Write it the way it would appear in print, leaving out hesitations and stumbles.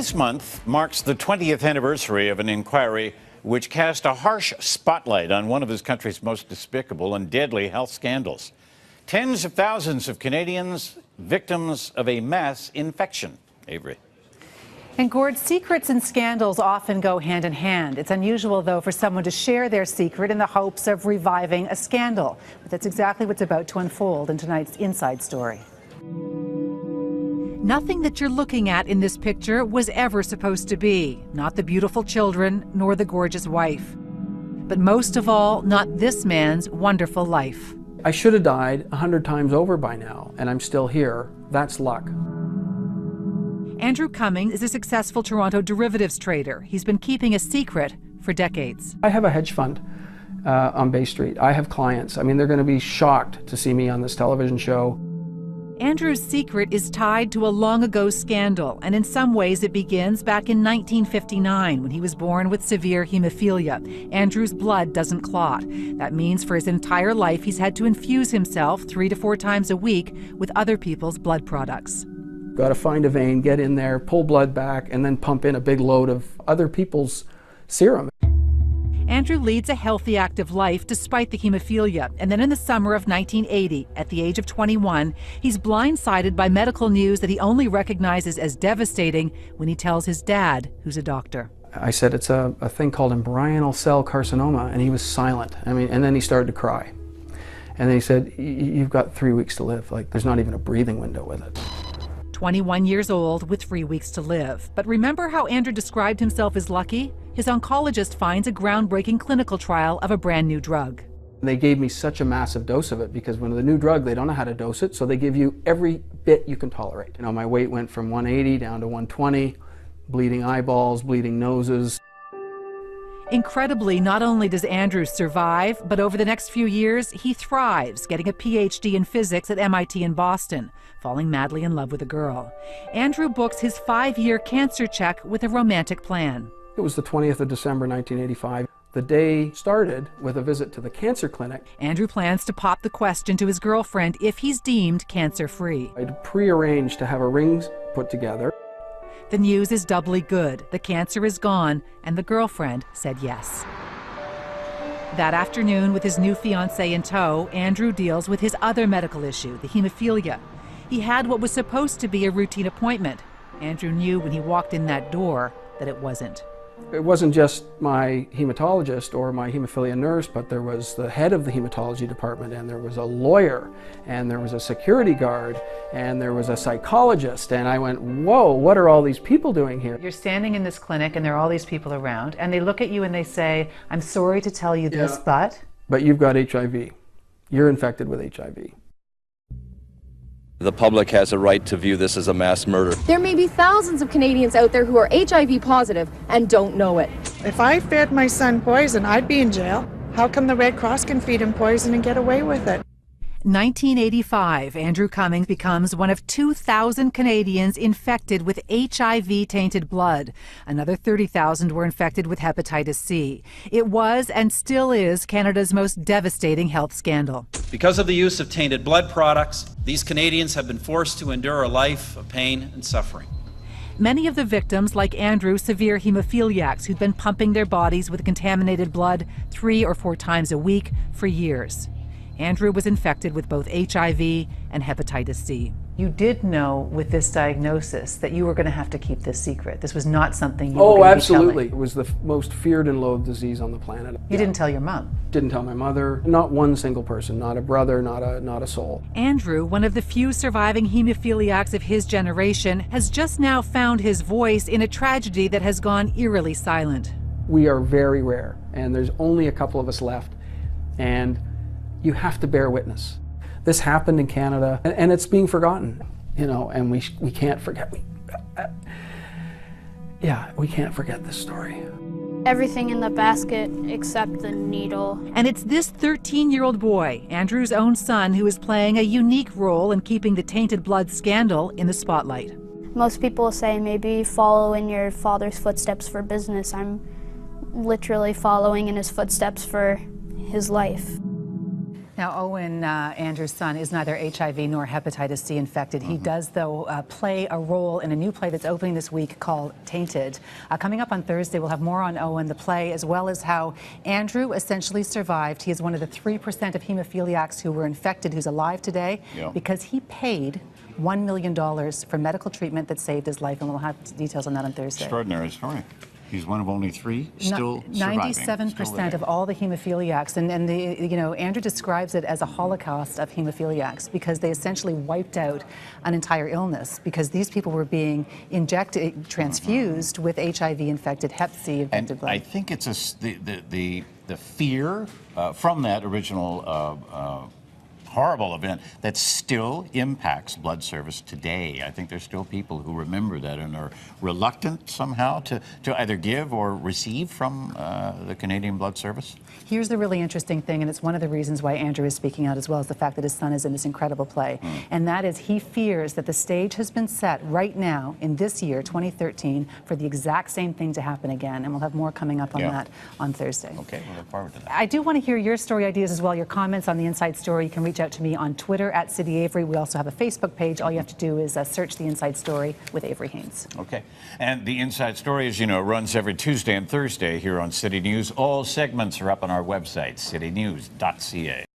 This month marks the 20th anniversary of an inquiry which cast a harsh spotlight on one of this country's most despicable and deadly health scandals. Tens of thousands of Canadians victims of a mass infection. Avery. And Gord, secrets and scandals often go hand in hand. It's unusual, though, for someone to share their secret in the hopes of reviving a scandal. But that's exactly what's about to unfold in tonight's Inside Story. Nothing that you're looking at in this picture was ever supposed to be. Not the beautiful children, nor the gorgeous wife. But most of all, not this man's wonderful life. I should have died 100 times over by now, and I'm still here. That's luck. Andrew Cummings is a successful Toronto derivatives trader. He's been keeping a secret for decades. I have a hedge fund on Bay Street. I have clients. I mean, they're going to be shocked to see me on this television show. Andrew's secret is tied to a long-ago scandal, and in some ways it begins back in 1959 when he was born with severe hemophilia. Andrew's blood doesn't clot. That means for his entire life he's had to infuse himself 3 to 4 times a week with other people's blood products. Got to find a vein, get in there, pull blood back, and then pump in a big load of other people's serum. Andrew leads a healthy, active life despite the hemophilia. And then in the summer of 1980, at the age of 21, he's blindsided by medical news that he only recognizes as devastating when he tells his dad, who's a doctor. I said, it's a thing called embryonal cell carcinoma, and he was silent. And then he started to cry. And then he said, you've got 3 weeks to live. Like, there's not even a breathing window with it. 21 years old with 3 weeks to live. But remember how Andrew described himself as lucky? His oncologist finds a groundbreaking clinical trial of a brand new drug. They gave me such a massive dose of it because when the new drug, they don't know how to dose it, so they give you every bit you can tolerate. You know, my weight went from 180 down to 120, bleeding eyeballs, bleeding noses. Incredibly, not only does Andrew survive, but over the next few years, he thrives, getting a PhD in physics at MIT in Boston, falling madly in love with a girl. Andrew books his 5-year cancer check with a romantic plan. It was the 20th of December, 1985. The day started with a visit to the cancer clinic. Andrew plans to pop the question to his girlfriend if he's deemed cancer-free. I'd prearranged to have a ring put together. The news is doubly good. The cancer is gone, and the girlfriend said yes. That afternoon, with his new fiancée in tow, Andrew deals with his other medical issue, the hemophilia. He had what was supposed to be a routine appointment. Andrew knew when he walked in that door that it wasn't. It wasn't just my hematologist or my hemophilia nurse, but there was the head of the hematology department, and there was a lawyer, and there was a security guard, and there was a psychologist. And I went, whoa, what are all these people doing here? You're standing in this clinic, and there are all these people around, and they look at you and they say, I'm sorry to tell you this, but you've got HIV. You're infected with HIV. The public has a right to view this as a mass murder. There may be thousands of Canadians out there who are HIV positive and don't know it. If I fed my son poison, I'd be in jail. How come the Red Cross can feed him poison and get away with it? 1985, Andrew Cummings becomes one of 2,000 Canadians infected with HIV-tainted blood. Another 30,000 were infected with hepatitis C. It was and still is Canada's most devastating health scandal. Because of the use of tainted blood products, these Canadians have been forced to endure a life of pain and suffering. Many of the victims, like Andrew, severe hemophiliacs who'd been pumping their bodies with contaminated blood 3 or 4 times a week for years. Andrew was infected with both HIV and hepatitis C. You did know with this diagnosis that you were going to have to keep this secret. This was not something you were going to be telling. Oh, absolutely. It was the most feared and loathed disease on the planet. You didn't tell your mom? Didn't tell my mother. Not one single person. Not a brother, not a soul. Andrew, one of the few surviving hemophiliacs of his generation, has just now found his voice in a tragedy that has gone eerily silent. We are very rare, and there's only a couple of us left. And you have to bear witness. This happened in Canada, and it's being forgotten, you know, and we can't forget. We can't forget this story. Everything in the basket except the needle. And it's this 13-year-old boy, Andrew's own son, who is playing a unique role in keeping the tainted blood scandal in the spotlight. Most people say maybe follow in your father's footsteps for business. I'm literally following in his footsteps for his life. Now, Owen, Andrew's son, is neither HIV nor hepatitis C infected. He does, though, play a role in a new play that's opening this week called Tainted. Coming up on Thursday, we'll have more on Owen, the play, as well as how Andrew essentially survived. He is one of the 3% of hemophiliacs who were infected who's alive today because he paid $1 million for medical treatment that saved his life, and we'll have details on that on Thursday. Extraordinary story. He's one of only 3 still surviving. 97% of all the hemophiliacs, and Andrew describes it as a holocaust of hemophiliacs because they essentially wiped out an entire illness because these people were being transfused with HIV-infected, Hep C-infected blood. I think it's the fear from that original horrible event that still impacts blood service today. I think there's still people who remember that and are reluctant somehow to either give or receive from the Canadian Blood Service. Here's the really interesting thing, and it's one of the reasons why Andrew is speaking out as well, as the fact that his son is in this incredible play. And that is he fears that the stage has been set right now in this year, 2013, for the exact same thing to happen again. And we'll have more coming up on that on Thursday. Okay, we'll look forward to that. I do want to hear your story ideas as well, your comments on the Inside Story. You can reach out to me on Twitter at City Avery. We also have a Facebook page. All you have to do is search the Inside Story with Avery Haynes. Okay. And the Inside Story, as you know, runs every Tuesday and Thursday here on City News. All segments are up on our website, citynews.ca.